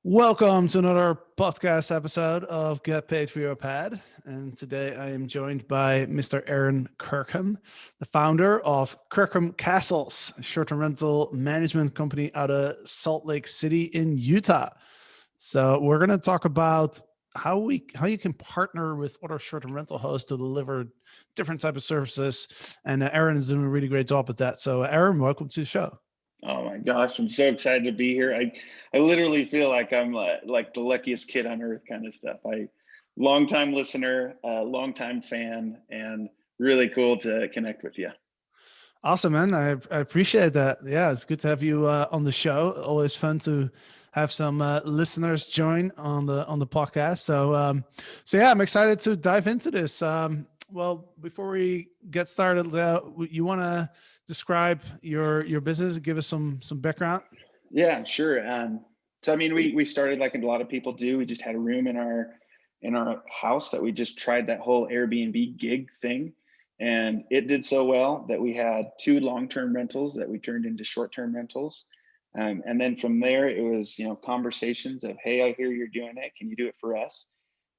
Welcome to another podcast episode of Get Paid for Your Pad. And today I am joined by Mr. Aaron Kirkham, the founder of Kirkham Castles, a short-term rental management company out of Salt Lake City in Utah. So we're going to talk about how you can partner with other short-term rental hosts to deliver different type of services. And Aaron is doing a really great job at that. So Aaron, welcome to the show. Oh my gosh, I'm so excited to be here. I literally feel like I'm like the luckiest kid on earth kind of stuff. Longtime listener, longtime fan, and really cool to connect with you. Awesome, man. I appreciate that. Yeah, it's good to have you on the show. Always fun to have some listeners join on the podcast. So yeah, I'm excited to dive into this. Well, before we get started, you want to describe your business? Give us some background. Yeah, sure. So I mean, we started like a lot of people do. We just had a room in our house that we just tried that whole Airbnb gig thing, and it did so well that we had two long-term rentals that we turned into short-term rentals. And then from there, it was conversations of, hey, I hear you're doing it. Can you do it for us?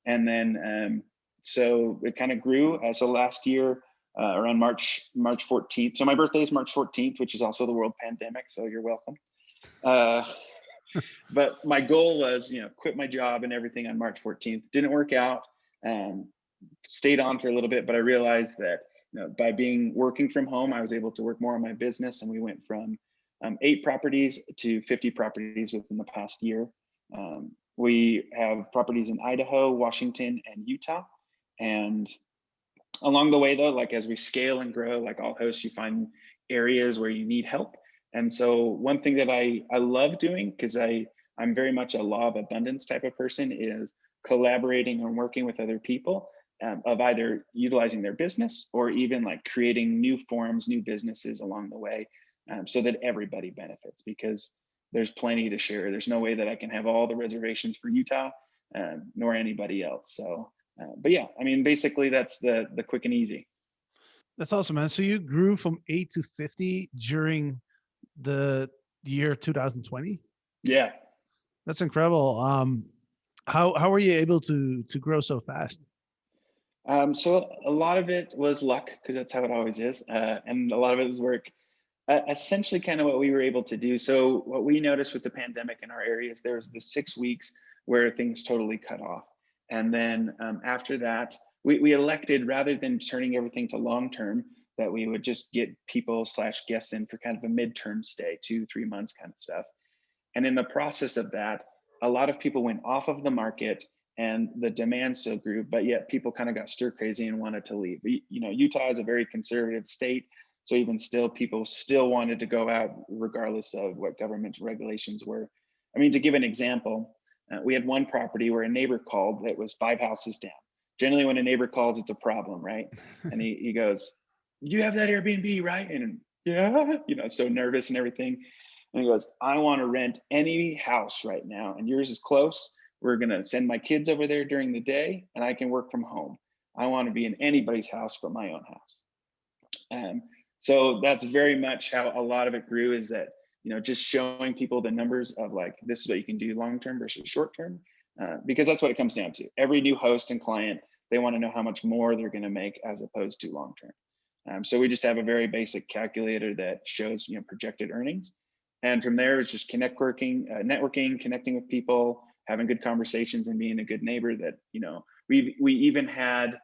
And then so it kind of grew. So last year, around March 14th. So my birthday is March 14th, which is also the world pandemic. So you're welcome. Uh, but my goal was, quit my job and everything on March 14th. Didn't work out. Stayed on for a little bit, but I realized that by working from home, I was able to work more on my business, and we went from 8 properties to 50 properties within the past year. We have properties in Idaho, Washington, and Utah. And along the way, though, like as we scale and grow, like all hosts, you find areas where you need help. And so one thing that I love doing, because I'm very much a law of abundance type of person, is collaborating and working with other people of either utilizing their business or even like creating new forms, new businesses along the way, so that everybody benefits, because there's plenty to share. There's no way that I can have all the reservations for Utah, nor anybody else. So, but yeah, I mean, basically that's the quick and easy. That's awesome, man. So you grew from 8 to 50 during the year 2020. Yeah. That's incredible. How were you able to grow so fast? So a lot of it was luck, because that's how it always is, and a lot of it was work. Essentially, kind of what we were able to do. So what we noticed with the pandemic in our areas, there was the 6 weeks where things totally cut off, and then after that, we elected, rather than turning everything to long term, that we would just get people / guests in for kind of a midterm stay, 2-3 months kind of stuff. And in the process of that, a lot of people went off of the market and the demand still grew, but yet people kind of got stir crazy and wanted to leave. Utah is a very conservative state. So even still, people still wanted to go out regardless of what government regulations were. I mean, to give an example, we had one property where a neighbor called that was 5 houses down. Generally, when a neighbor calls, it's a problem, right? And he goes, "You have that Airbnb, right?" And yeah, so nervous and everything. And he goes, "I want to rent any house right now, and yours is close. We're going to send my kids over there during the day, and I can work from home. I want to be in anybody's house but my own house." So that's very much how a lot of it grew, is that, just showing people the numbers of like, this is what you can do long-term versus short-term, because that's what it comes down to. Every new host and client, they want to know how much more they're going to make as opposed to long-term. So we just have a very basic calculator that shows, projected earnings. And from there, it's just networking, connecting with people, having good conversations, and being a good neighbor. That, we even had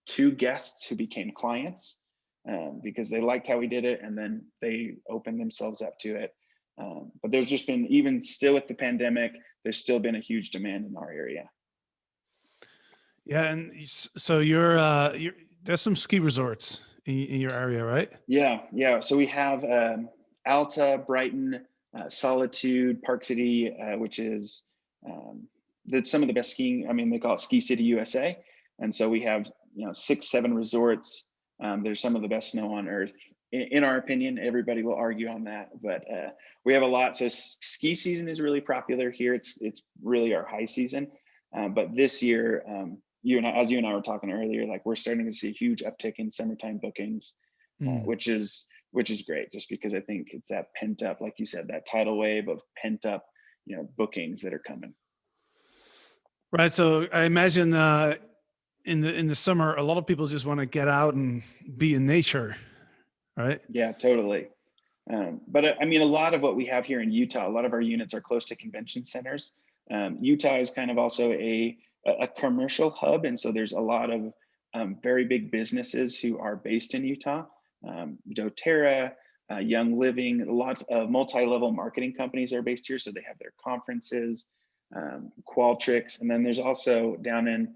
2 guests who became clients, because they liked how we did it, and then they opened themselves up to it. But there's just been, even still with the pandemic, there's still been a huge demand in our area. Yeah, and so you're there's some ski resorts in your area, right? Yeah. So we have Alta, Brighton, Solitude, Park City, which is some of the best skiing. I mean, they call it Ski City, USA. And so we have 6-7 resorts. There's some of the best snow on earth, in our opinion. Everybody will argue on that, but we have a lot. So ski season is really popular here. It's really our high season. But this year, you and I were talking earlier, like we're starting to see a huge uptick in summertime bookings, which is great, just because I think it's that pent up, like you said, that tidal wave of pent up, bookings that are coming. Right. So I imagine in the summer, a lot of people just want to get out and be in nature, right? Yeah, totally. But I mean, a lot of what we have here in Utah, a lot of our units are close to convention centers. Utah is kind of also a commercial hub, and so there's a lot of very big businesses who are based in Utah. doTERRA, Young Living, a lot of multi-level marketing companies are based here, so they have their conferences, Qualtrics, and then there's also down in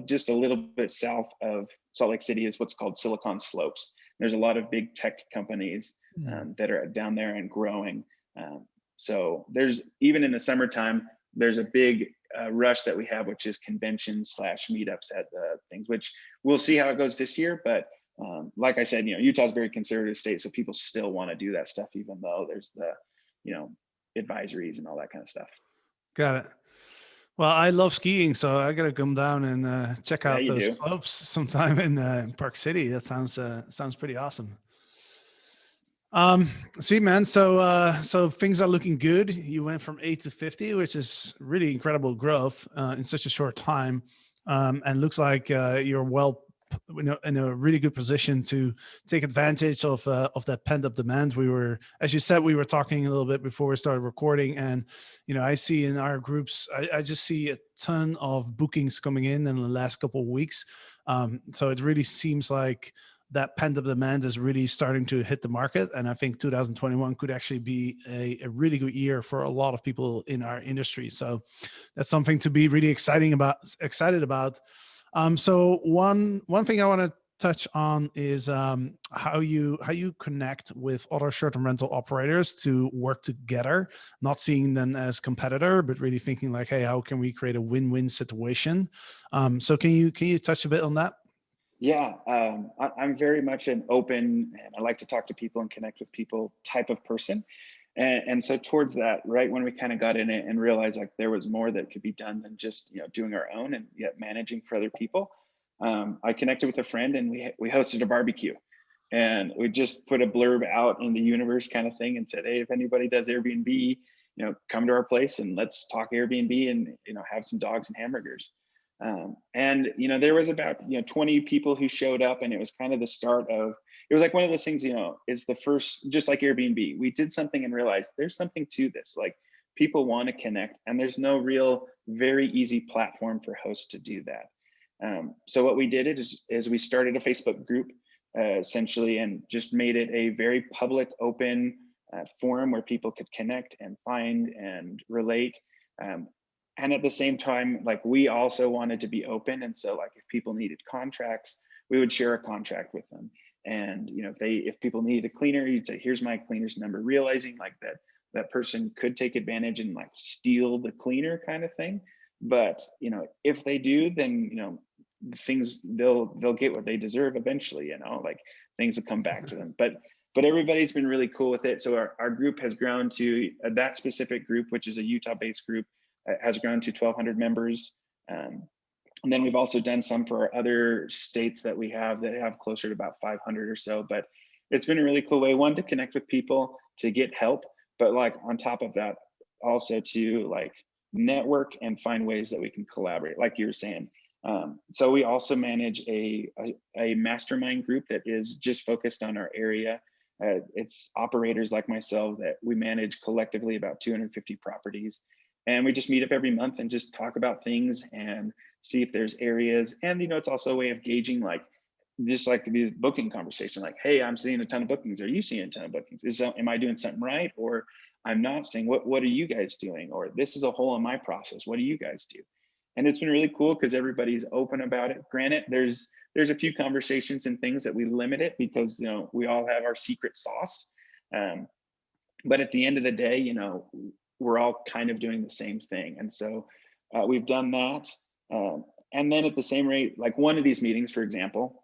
just a little bit south of Salt Lake City is what's called Silicon Slopes. There's a lot of big tech companies that are down there and growing. So there's, even in the summertime, there's a big rush that we have, which is conventions / meetups at things, which we'll see how it goes this year. But like I said, Utah's a very conservative state, so people still want to do that stuff, even though there's the, advisories and all that kind of stuff. Got it. Well, I love skiing, so I gotta come down and check out those slopes sometime in Park City. That sounds pretty awesome. Sweet, man. So things are looking good. You went from 8 to 50, which is really incredible growth in such a short time, and looks like you're in a really good position to take advantage of that pent up demand. As you said, we were talking a little bit before we started recording, and I see in our groups, I just see a ton of bookings coming in the last couple of weeks. So it really seems like that pent up demand is really starting to hit the market. And I think 2021 could actually be a really good year for a lot of people in our industry. So that's something to be really excited about. So one thing I want to touch on is how you connect with other short-term rental operators to work together, not seeing them as competitor, but really thinking like, hey, how can we create a win-win situation? So can you touch a bit on that? Yeah, I'm very much an open, and I like to talk to people and connect with people type of person. And so towards that, right when we kind of got in it and realized like there was more that could be done than just doing our own and yet managing for other people, I connected with a friend and we hosted a barbecue, and we just put a blurb out in the universe kind of thing and said, hey, if anybody does Airbnb, come to our place and let's talk Airbnb and have some dogs and hamburgers. And there was about 20 people who showed up, and it was kind of the start of, it was like one of those things, is the first, just like Airbnb, we did something and realized there's something to this. Like, people want to connect, and there's no real very easy platform for hosts to do that. So what we did is we started a Facebook group essentially, and just made it a very public, open forum where people could connect and find and relate. And at the same time, like, we also wanted to be open. And so like, if people needed contracts, we would share a contract with them. And if people needed a cleaner, you'd say, here's my cleaner's number, realizing like that person could take advantage and like steal the cleaner kind of thing. But if they do, then things, they'll get what they deserve eventually, like things will come back to them. But everybody's been really cool with it. So our group has grown to that specific group, which is a Utah-based group, has grown to 1,200 members. And then we've also done some for our other states that we have that have closer to about 500 or so. But it's been a really cool way, one, to connect with people, to get help, but like on top of that, also to like network and find ways that we can collaborate, like you were saying. So we also manage a mastermind group that is just focused on our area. It's operators like myself that we manage collectively about 250 properties. And we just meet up every month and just talk about things and see if there's areas. And it's also a way of gauging, like, just like these booking conversations, like, hey, I'm seeing a ton of bookings. Are you seeing a ton of bookings? Am I doing something right? Or I'm not seeing, what are you guys doing? Or this is a hole in my process. What do you guys do? And it's been really cool because everybody's open about it. Granted, there's a few conversations and things that we limit it because we all have our secret sauce. But at the end of the day, we're all kind of doing the same thing. And so we've done that. And then at the same rate, like one of these meetings, for example,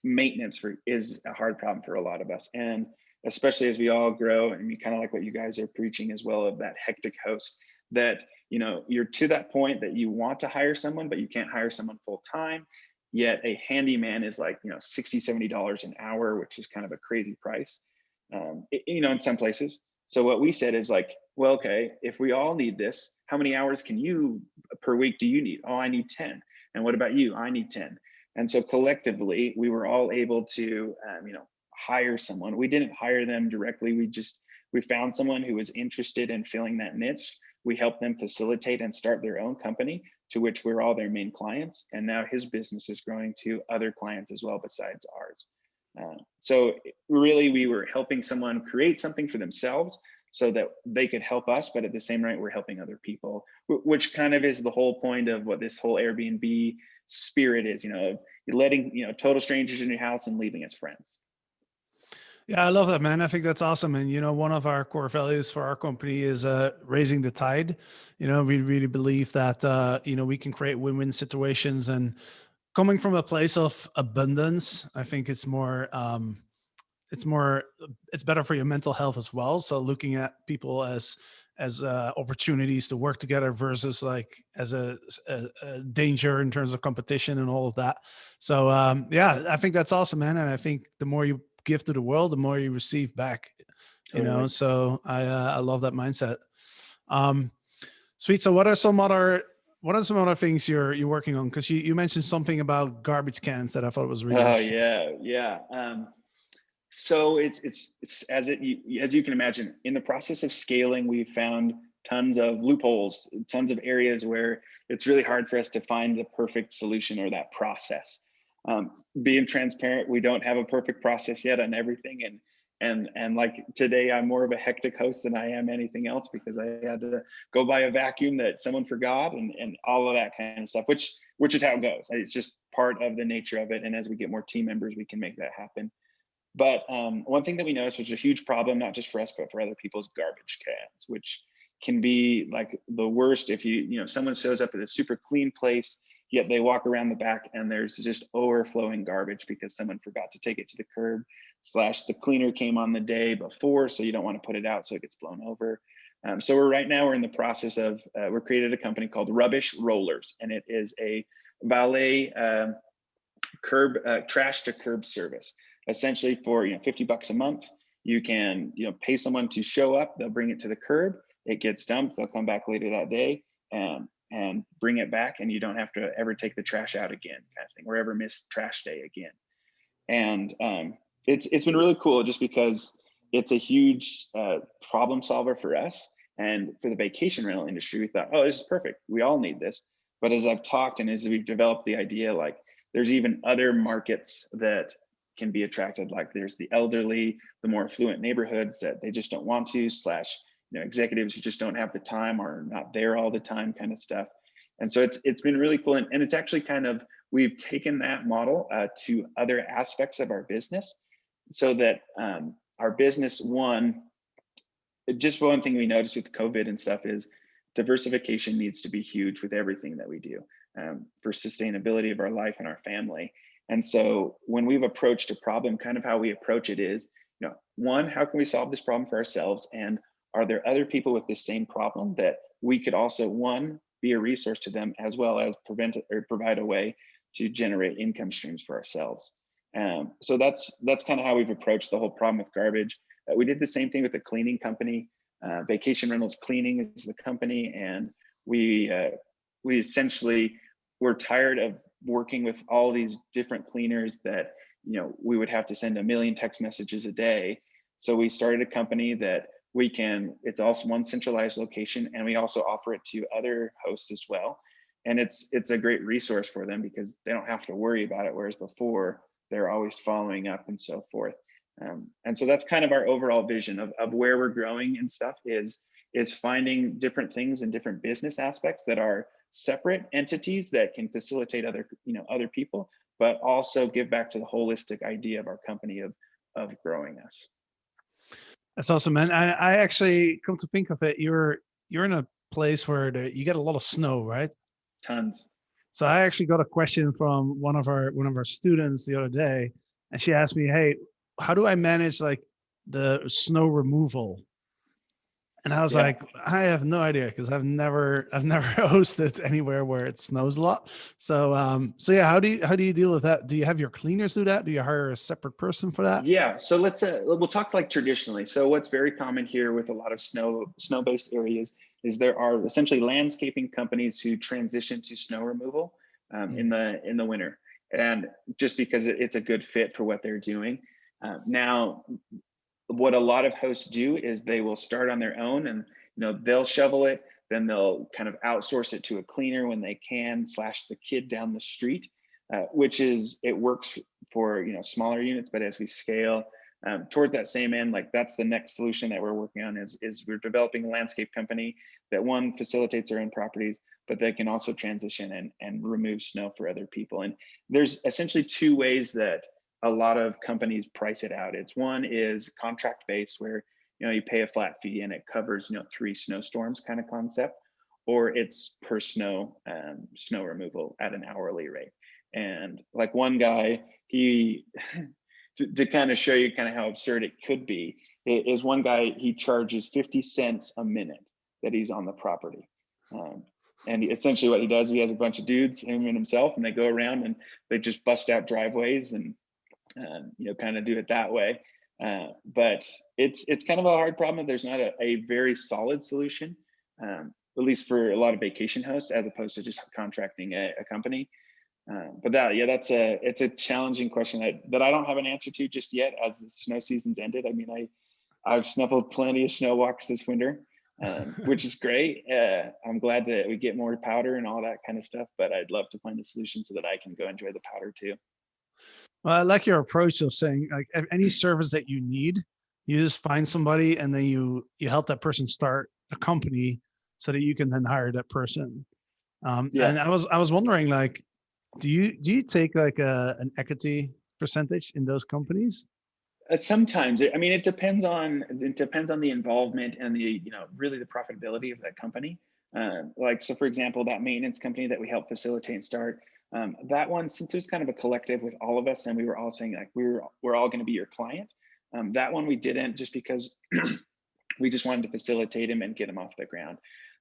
maintenance is a hard problem for a lot of us. And especially as we all grow, and kind of like what you guys are preaching as well, of that hectic host, that you're to that point that you want to hire someone, but you can't hire someone full time. Yet a handyman is like $60, $70 an hour, which is kind of a crazy price, in some places. So what we said is like, well, okay, if we all need this, how many hours can you per week do you need? Oh, I need 10. And what about you? I need 10. And so collectively, we were all able to, hire someone. We didn't hire them directly. We found someone who was interested in filling that niche. We helped them facilitate and start their own company, to which we're all their main clients. And now his business is growing to other clients as well besides ours. So really, we were helping someone create something for themselves so that they could help us, but at the same rate, we're helping other people, which kind of is the whole point of what this whole Airbnb spirit is, you're letting, total strangers in your house and leaving as friends. Yeah, I love that, man. I think that's awesome. And, one of our core values for our company is raising the tide. We really believe that, we can create win-win situations, and coming from a place of abundance, I think it's it's better for your mental health as well. So looking at people as opportunities to work together versus like as a danger in terms of competition and all of that. So yeah, I think that's awesome, man. And I think the more you give to the world, the more you receive back. Totally. So I love that mindset. Sweet. So what are some other things you're working on? Because you mentioned something about garbage cans that I thought was really Oh interesting. yeah. So it's as you can imagine, in the process of scaling, we've found tons of loopholes, tons of areas where it's really hard for us to find the perfect solution or that process. Being transparent, we don't have a perfect process yet on everything, and like today, I'm more of a hectic host than I am anything else, because I had to go buy a vacuum that someone forgot, and all of that kind of stuff, which is how it goes. It's just part of the nature of it, and as we get more team members, we can make that happen. But one thing that we noticed was a huge problem, not just for us, but for other people's garbage cans, which can be like the worst if someone shows up at a super clean place, yet they walk around the back and there's just overflowing garbage because someone forgot to take it to the curb / the cleaner came on the day before, so you don't want to put it out so it gets blown over. So we're in the process of, we're created a company called Rubbish Rollers, and it is a valet trash to curb service. Essentially, for $50 a month, you can pay someone to show up. They'll bring it to the curb. It gets dumped. They'll come back later that day and bring it back, and you don't have to ever take the trash out again, kind of thing, or ever miss trash day again. And it's been really cool, just because it's a huge problem solver for us and for the vacation rental industry. We thought, oh, this is perfect. We all need this. But as I've talked and as we've developed the idea, like there's even other markets that can be attracted. Like there's the elderly, the more affluent neighborhoods that they just don't want to, / executives who just don't have the time or are not there all the time, kind of stuff. And so it's been really cool. And it's actually kind of, we've taken that model to other aspects of our business, so that our business, one thing we noticed with COVID and stuff is diversification needs to be huge with everything that we do, for sustainability of our life and our family. And so when we've approached a problem, kind of how we approach it is, one, how can we solve this problem for ourselves? And are there other people with the same problem that we could also, one, be a resource to them, as well as provide a way to generate income streams for ourselves? So that's kind of how we've approached the whole problem with garbage. We did the same thing with the cleaning company. Vacation Rentals Cleaning is the company, and we essentially were tired of working with all these different cleaners that we would have to send a million text messages a day. So we started a company that it's also one centralized location, and we also offer it to other hosts as well. And it's a great resource for them because they don't have to worry about it, whereas before they're always following up and so forth. And so that's kind of our overall vision of where we're growing and stuff, is finding different things and different business aspects that are separate entities that can facilitate other people, but also give back to the holistic idea of our company of growing us. That's awesome, man. I actually, come to think of it, you're in a place where you get a lot of snow, right? Tons. So I actually got a question from one of our students the other day, and she asked me, "Hey, how do I manage like the snow removal?" And I was Yeah. like, I have no idea because I've never hosted anywhere where it snows a lot. So yeah, how do you deal with that? Do you have your cleaners do that? Do you hire a separate person for that? Yeah, so we'll talk like traditionally. So what's very common here with a lot of snow-based areas is there are essentially landscaping companies who transition to snow removal Mm. in the winter, and just because it's a good fit for what they're doing. Now, what a lot of hosts do is they will start on their own, and they'll shovel it, then they'll kind of outsource it to a cleaner when they can, slash the kid down the street, which is, it works for smaller units, but as we scale towards that same end, like that's the next solution that we're working on, is we're developing a landscape company that, one, facilitates our own properties, but they can also transition and remove snow for other people. And there's essentially two ways that a lot of companies price it out. It's, one is contract based, where you pay a flat fee and it covers 3 snowstorms kind of concept, or it's per snow removal at an hourly rate. And like one guy, he to kind of show you kind of how absurd it could be, is one guy, he charges 50 cents a minute that he's on the property. And essentially what he does, he has a bunch of dudes, him and himself, and they go around and they just bust out driveways and kind of do it that way. But it's kind of a hard problem. There's not a very solid solution, at least for a lot of vacation hosts, as opposed to just contracting a company. But it's a challenging question that I don't have an answer to just yet, as the snow season's ended. I mean, I've snuffled plenty of snow walks this winter, which is great. I'm glad that we get more powder and all that kind of stuff, but I'd love to find a solution so that I can go enjoy the powder too. Well, I like your approach of saying like any service that you need, you just find somebody and then you help that person start a company so that you can then hire that person. Yeah. And I was wondering like, do you take like an equity percentage in those companies? Sometimes, I mean, it depends on the involvement and the really the profitability of that company. Like, so for example, that maintenance company that we helped facilitate and start, that one, since it was kind of a collective with all of us, and we were all saying like we're all going to be your client. That one we didn't, just because we just wanted to facilitate him and get him off the ground.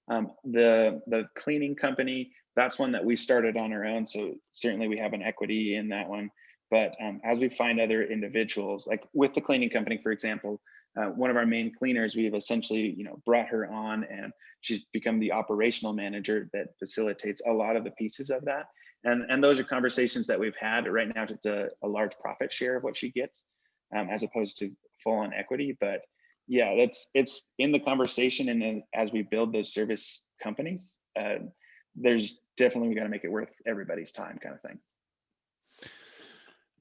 The cleaning company, that's one that we started on our own, so certainly we have an equity in that one. But as we find other individuals, like with the cleaning company, for example, one of our main cleaners, we've essentially brought her on, and she's become the operational manager that facilitates a lot of the pieces of that. And those are conversations that we've had. Right now it's a large profit share of what she gets, as opposed to full on equity. But yeah, it's in the conversation, and then as we build those service companies, there's definitely, we got to make it worth everybody's time, kind of thing.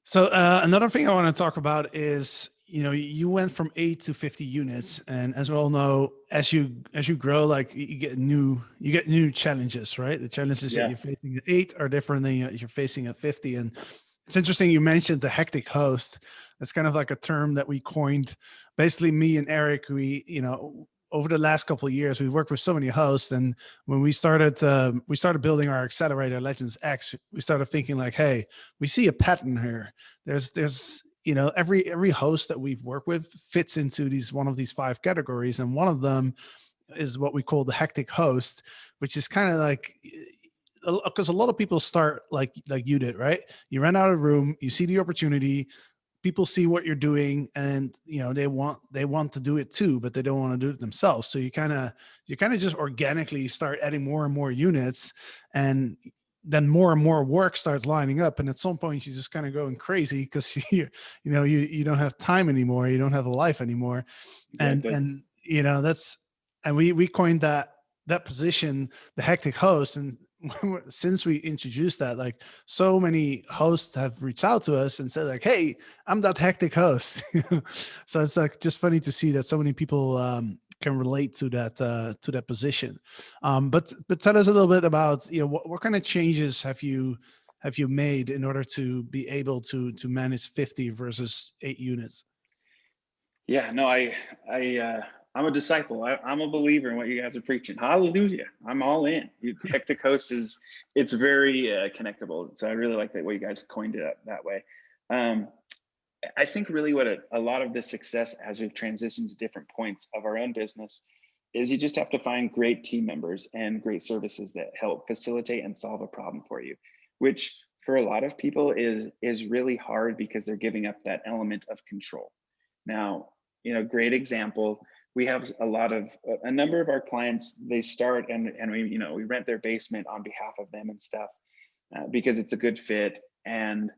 So another thing I want to talk about is, you went from 8 to 50 units, and as we all know, as you grow, like you get new challenges, right? The challenges that Yeah. you're facing at 8 are different than you're facing at 50. And it's interesting you mentioned the hectic host. That's kind of like a term that we coined. Basically, me and Eric, over the last couple of years, we worked with so many hosts, and when we started building our accelerator Legends X, we started thinking like, hey, we see a pattern here. There's every host that we've worked with fits into one of these 5 categories, and one of them is what we call the hectic host, which is kind of like, because a lot of people start like you did, right? You rent out a room, you see the opportunity, people see what you're doing, and they want to do it too, but they don't want to do it themselves. So you kind of just organically start adding more and more units, and then more and more work starts lining up, and at some point you just kind of going crazy because you don't have time anymore, you don't have a life anymore. and Exactly. and that's, and we coined that position, the hectic host. And since we introduced that, like, so many hosts have reached out to us and said like, hey, I'm that hectic host. So it's like just funny to see that so many people can relate to that position. But tell us a little bit about, what kind of changes have you made in order to be able to manage 50 versus 8 units? Yeah, no, I'm a disciple. I'm a believer in what you guys are preaching. Hallelujah. I'm all in. Hectic host it's very connectable. So I really like that way you guys coined it that way. Um, I think really what a lot of the success as we've transitioned to different points of our own business is you just have to find great team members and great services that help facilitate and solve a problem for you, which for a lot of people is really hard because they're giving up that element of control. Now, great example. We have a number of our clients, they start and we rent their basement on behalf of them and stuff, because it's a good fit and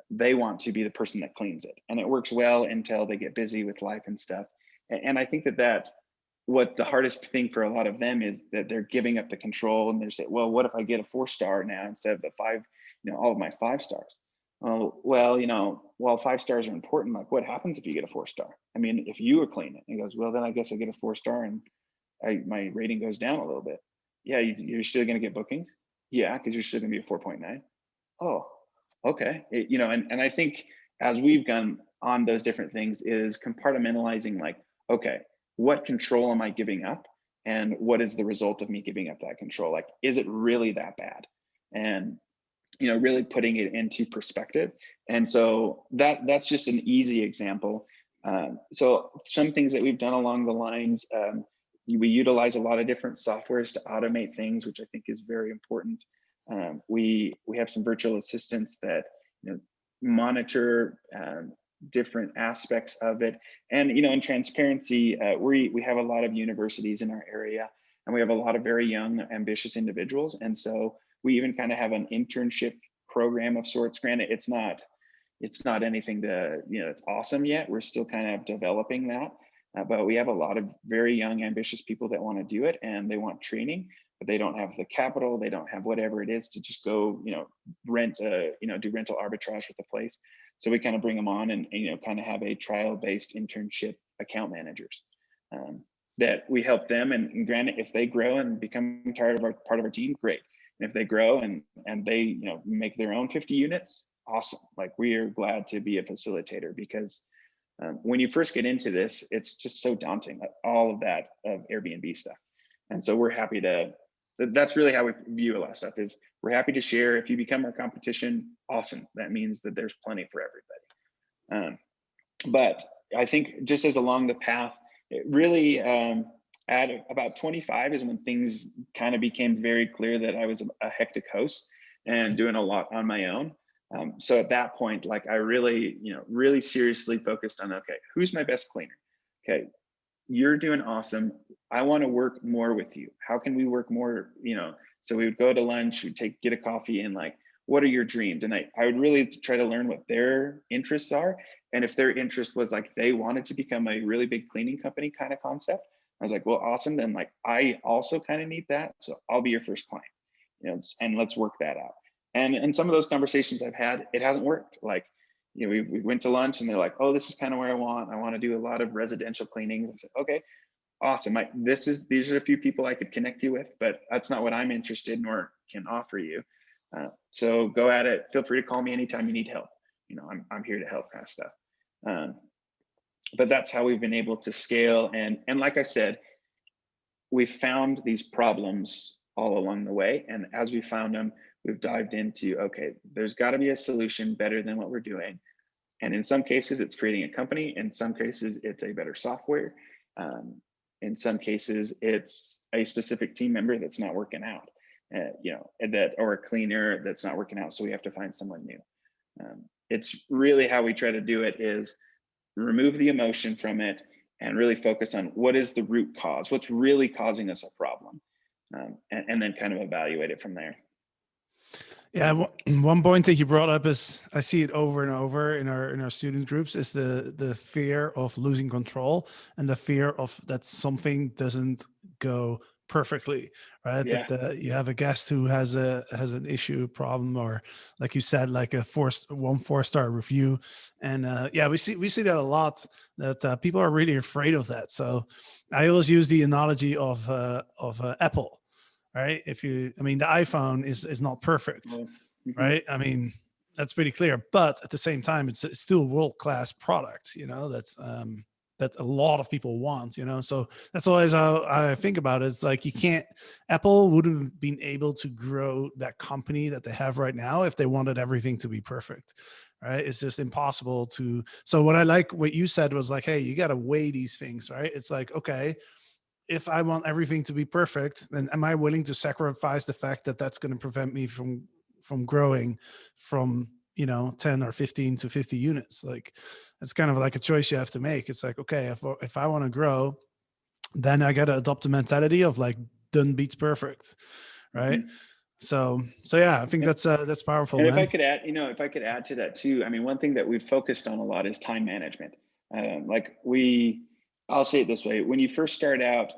they want to be the person that cleans it. And it works well until they get busy with life and stuff. And I think that what the hardest thing for a lot of them is that they're giving up the control, and they're saying, well, what if I get a 4-star now instead of the 5, all of my 5 stars? Oh, well, while 5 stars are important, like what happens if you get a 4-star? I mean, if you were cleaning it, he goes, well, then I guess I get a 4-star and my rating goes down a little bit. Yeah, you're still going to get bookings. Yeah, because you're still going to be a 4.9. Oh, okay. And I think as we've gone on those different things is compartmentalizing, like, okay, what control am I giving up? And what is the result of me giving up that control? Like, is it really that bad? And, really putting it into perspective. And so that's just an easy example. So some things that we've done along the lines, we utilize a lot of different softwares to automate things, which I think is very important. We have some virtual assistants that monitor different aspects of it. And in transparency, we have a lot of universities in our area, and we have a lot of very young, ambitious individuals. And so we even kind of have an internship program of sorts. Granted, it's not anything to it's awesome yet. We're still kind of developing that. But we have a lot of very young, ambitious people that want to do it, and they want training, but they don't have the capital, they don't have whatever it is to just go, do rental arbitrage with the place. So we kind of bring them on and kind of have a trial-based internship account managers that we help them. And granted, if they grow and become part of our team, great. And if they grow and they make their own 50 units, awesome. Like, we are glad to be a facilitator, because when you first get into this, it's just so daunting, like all of that of Airbnb stuff. And so we're happy that's really how we view a lot of stuff. Is we're happy to share. If you become our competition, awesome. That means that there's plenty for everybody. But I think just as along the path, it really at about 25 is when things kind of became very clear that I was a hectic host and doing a lot on my own. So at that point, like, I really, really seriously focused on, okay, who's my best cleaner? Okay, you're doing awesome. I want to work more with you. How can we work more? So we would go to lunch, we'd get a coffee, and like, what are your dreams? And I would really try to learn what their interests are. And if their interest was like they wanted to become a really big cleaning company kind of concept, I was like, well, awesome. Then like, I also kind of need that. So I'll be your first client, and let's work that out. And some of those conversations I've had, it hasn't worked. Like, we went to lunch and they're like, oh, this is kind of where I want to do a lot of residential cleanings. I said, okay, awesome. These are a few people I could connect you with, but that's not what I'm interested in or can offer you. So go at it. Feel free to call me anytime you need help. I'm here to help, kind of stuff. But that's how we've been able to scale. And like I said, we found these problems all along the way. And as we found them, we've dived into, okay, there's got to be a solution better than what we're doing. And in some cases, it's creating a company. In some cases, it's a better software. In some cases, it's a specific team member that's not working out, or a cleaner that's not working out. So we have to find someone new. It's really how we try to do it is remove the emotion from it and really focus on what is the root cause, what's really causing us a problem, and then kind of evaluate it from there. Yeah, one point that you brought up is, I see it over and over in our student groups, is the fear of losing control and the fear of that something doesn't go perfectly, right? Yeah. That you have a guest who has an issue, problem, or like you said, like a 4-star review, and we see that a lot. That people are really afraid of that. So I always use the analogy of Apple. Right? The iPhone is not perfect, Mm-hmm. right? I mean, that's pretty clear. But at the same time, it's still a world-class product, that's that a lot of people want, So that's always how I think about it. It's like, Apple wouldn't have been able to grow that company that they have right now if they wanted everything to be perfect. Right? It's just impossible to. So what I like what you said was like, hey, you got to weigh these things, right? It's like, okay, if I want everything to be perfect, then am I willing to sacrifice the fact that that's going to prevent me from growing from 10 or 15 to 50 units? Like, it's kind of like a choice you have to make. It's like, okay, if I want to grow, then I got to adopt the mentality of like done beats perfect, right? Mhm. So yeah, I think that's powerful, And if I man. could add, if I could add to that too, I mean, one thing that we've focused on a lot is time management. Like I'll say it this way: when you first start out,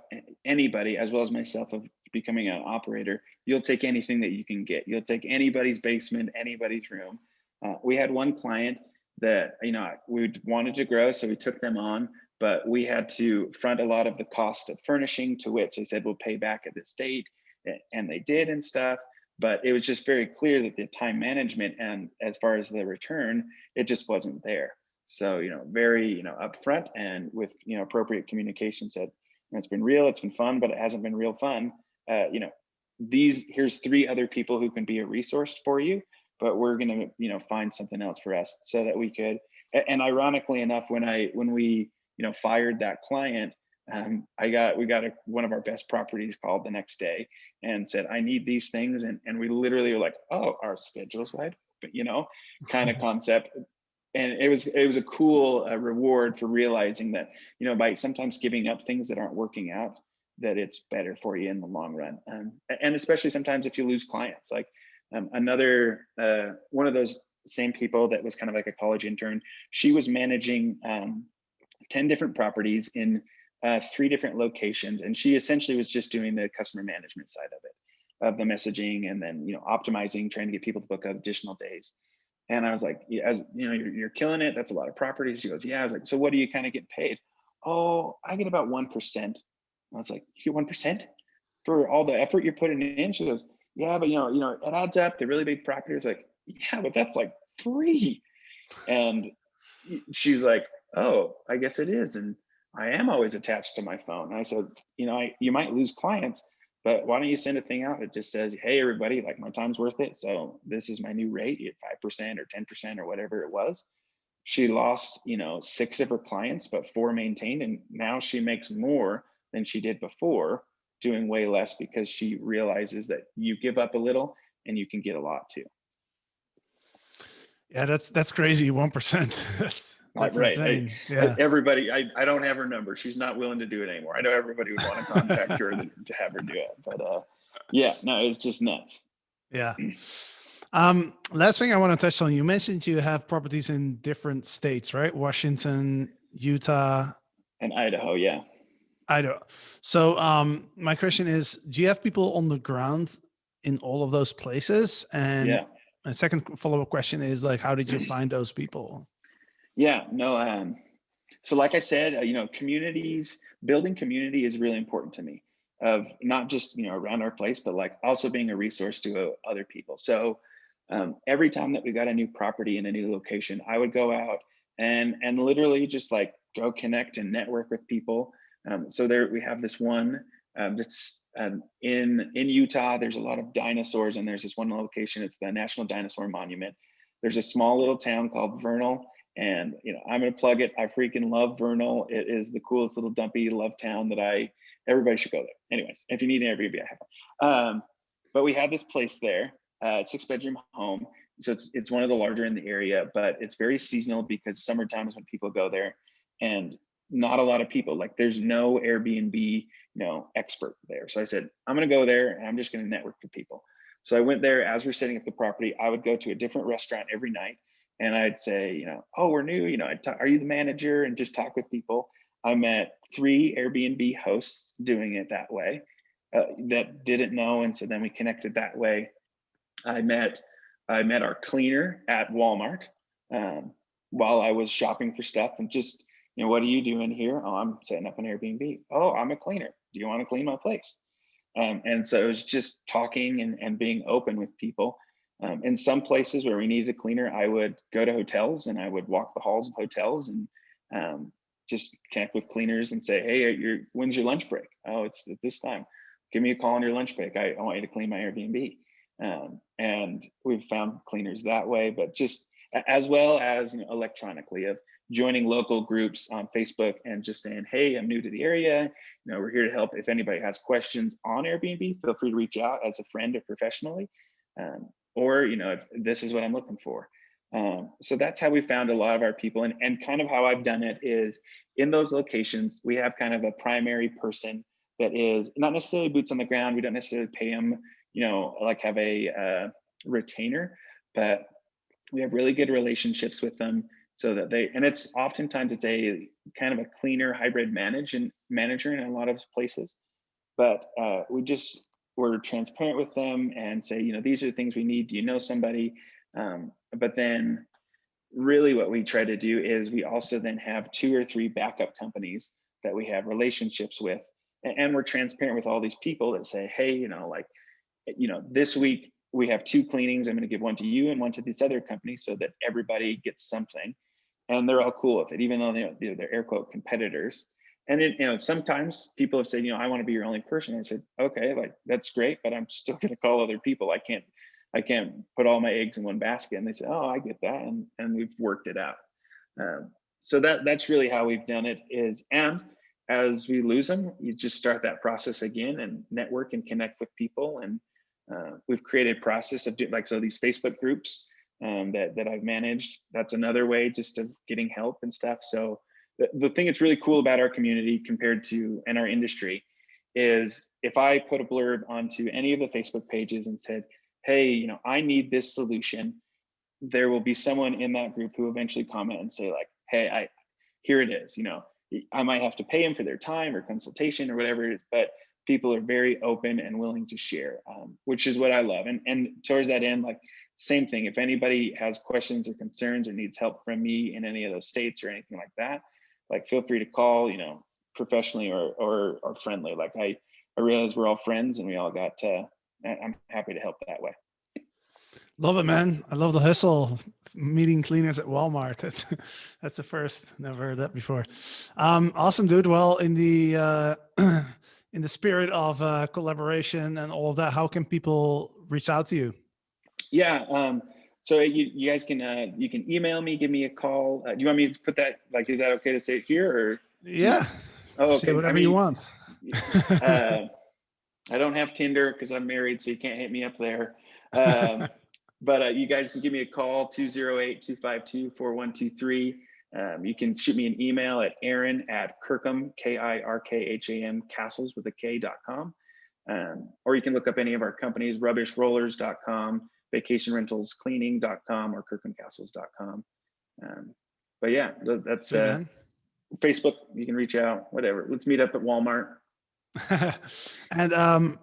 anybody, as well as myself, of becoming an operator, you'll take anything that you can get. You'll take anybody's basement, anybody's room. We had one client that we wanted to grow, so we took them on, but we had to front a lot of the cost of furnishing, to which they said we'll pay back at this date, and they did and stuff. But it was just very clear that the time management and as far as the return, it just wasn't there. So very upfront and with appropriate communication, said it's been real, it's been fun, but it hasn't been real fun. Here's 3 other people who can be a resource for you, but we're gonna find something else for us, so that we could. And ironically enough, when we fired that client, we got one of our best properties called the next day and said, I need these things. And we literally were like, oh, our schedule's wide open, kind of concept. And it was a cool reward for realizing that, by sometimes giving up things that aren't working out, that it's better for you in the long run. And especially sometimes if you lose clients, like another, one of those same people that was kind of like a college intern, she was managing 10 different properties in 3 different locations. And she essentially was just doing the customer management side of it, of the messaging, and then, optimizing, trying to get people to book additional days. And I was like, yeah, as you're killing it. That's a lot of properties. She goes, yeah. I was like, so what do you kind of get paid? Oh, I get about 1%. I was like, you get 1% for all the effort you're putting in? She goes, yeah, but it adds up. They're really big properties. Like, yeah, but that's like free. And she's like, oh, I guess it is. And I am always attached to my phone. And I said, you might lose clients, but why don't you send a thing out that just says, hey, everybody, like, my time's worth it. So this is my new rate at 5% or 10% or whatever it was. She lost, 6 of her clients, but 4 maintained. And now she makes more than she did before, doing way less, because she realizes that you give up a little and you can get a lot too. Yeah, that's crazy. 1%. That's Right. insane. Yeah. Everybody, I don't have her number. She's not willing to do it anymore. I know everybody would want to contact her to have her do it, but yeah, no, it's just nuts. Yeah. Last thing I want to touch on, you mentioned you have properties in different states, right? Washington, Utah, And Idaho, yeah. Idaho. So my question is, do you have people on the ground in all of those places? And Yeah. my second follow-up question is, like, how did you find those people? Yeah, no. So like I said, building community is really important to me, of not just, around our place, but like also being a resource to other people. So every time that we got a new property in a new location, I would go out and literally just like go connect and network with people. So there we have this one that's in Utah. There's a lot of dinosaurs, and there's this one location. It's the National Dinosaur Monument. There's a small little town called Vernal, and I'm gonna plug it. I freaking love Vernal. It is the coolest little dumpy love town that everybody should go there. Anyways, if you need an Airbnb, I have. But we have this place there, 6-bedroom home. So it's one of the larger in the area, but it's very seasonal because summertime is when people go there, and not a lot of people. Like, there's no Airbnb, expert there. So I said, I'm gonna go there and I'm just gonna network with people. So I went there. As we're setting up the property, I would go to a different restaurant every night, and I'd say, oh, we're new. Are you the manager? And just talk with people. I met 3 Airbnb hosts doing it that way, that didn't know, and so then we connected that way. I met our cleaner at Walmart while I was shopping for stuff, and just, what are you doing here? Oh, I'm setting up an Airbnb. Oh, I'm a cleaner. Do you want to clean my place? And so it was just talking and being open with people. In some places where we needed a cleaner, I would go to hotels and I would walk the halls of hotels and just connect with cleaners and say, hey, when's your lunch break? Oh, it's at this time. Give me a call on your lunch break. I want you to clean my Airbnb. And we've found cleaners that way, but just as well as electronically, of joining local groups on Facebook and just saying, hey, I'm new to the area. We're here to help. If anybody has questions on Airbnb, feel free to reach out as a friend or professionally. Or, if this is what I'm looking for. So that's how we found a lot of our people. And kind of how I've done it is in those locations, we have kind of a primary person that is not necessarily boots on the ground. We don't necessarily pay them, like have a retainer, but we have really good relationships with them so that and it's oftentimes it's a kind of a cleaner hybrid manager in a lot of places. But we're transparent with them and say, these are the things we need. Do you know somebody? But then really what we try to do is we also then have 2 or 3 backup companies that we have relationships with. And we're transparent with all these people that say, hey, this week we have 2 cleanings. I'm going to give one to you and one to this other company so that everybody gets something. And they're all cool with it, even though they're air quote competitors. And then, sometimes people have said, I want to be your only person. I said, okay, like that's great, but I'm still going to call other people. I can't put all my eggs in one basket. And they said, oh, I get that. And we've worked it out. So that's really how we've done it and as we lose them, you just start that process again and network and connect with people. And we've created a process of so these Facebook groups that I've managed. That's another way just of getting help and stuff. So the thing that's really cool about our community compared to and our industry is if I put a blurb onto any of the Facebook pages and said, hey, I need this solution, there will be someone in that group who eventually comment and say like, hey, here it is. I might have to pay them for their time or consultation or whatever it is, but people are very open and willing to share, which is what I love. And towards that end, like same thing, if anybody has questions or concerns or needs help from me in any of those states or anything like that, like feel free to call, professionally or friendly. Like I realize we're all friends and we all got, I'm happy to help that way. Love it, man. I love the hustle. Meeting cleaners at Walmart. That's the first. Never heard that before. Awesome, dude. Well, in the spirit of collaboration and all of that, how can people reach out to you? Yeah. So you guys can you can email me, give me a call. Do you want me to put that? Like, is that okay to say it here or? Yeah. Oh, okay. Say whatever you want. I don't have Tinder because I'm married, so you can't hit me up there. But you guys can give me a call, 208-252-4123. You can shoot me an email at Aaron@Kirkham, KIRKHAM, castles with a K.com. Or you can look up any of our companies, rubbishrollers.com, vacationrentalscleaning.com, or kirkhamcastles.com. But yeah, that's Facebook. You can reach out, whatever. Let's meet up at Walmart. And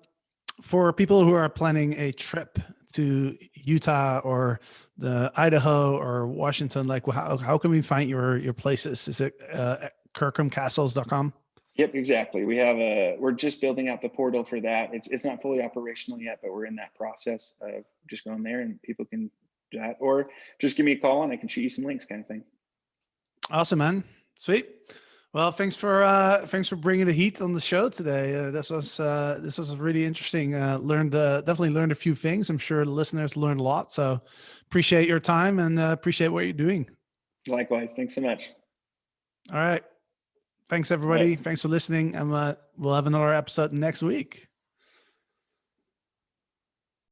for people who are planning a trip to Utah or the Idaho or Washington, like how can we find your places? Is it kirkhamcastles.com? Yep, exactly. We're just building out the portal for that. It's not fully operational yet, but we're in that process of just going there and people can do that, or just give me a call and I can shoot you some links, kind of thing. Awesome, man. Sweet. Well, thanks for bringing the heat on the show today. This was really interesting. Definitely learned a few things. I'm sure the listeners learned a lot. So appreciate your time and appreciate what you're doing. Likewise. Thanks so much. All right. Thanks everybody. Right. Thanks for listening. And we'll have another episode next week.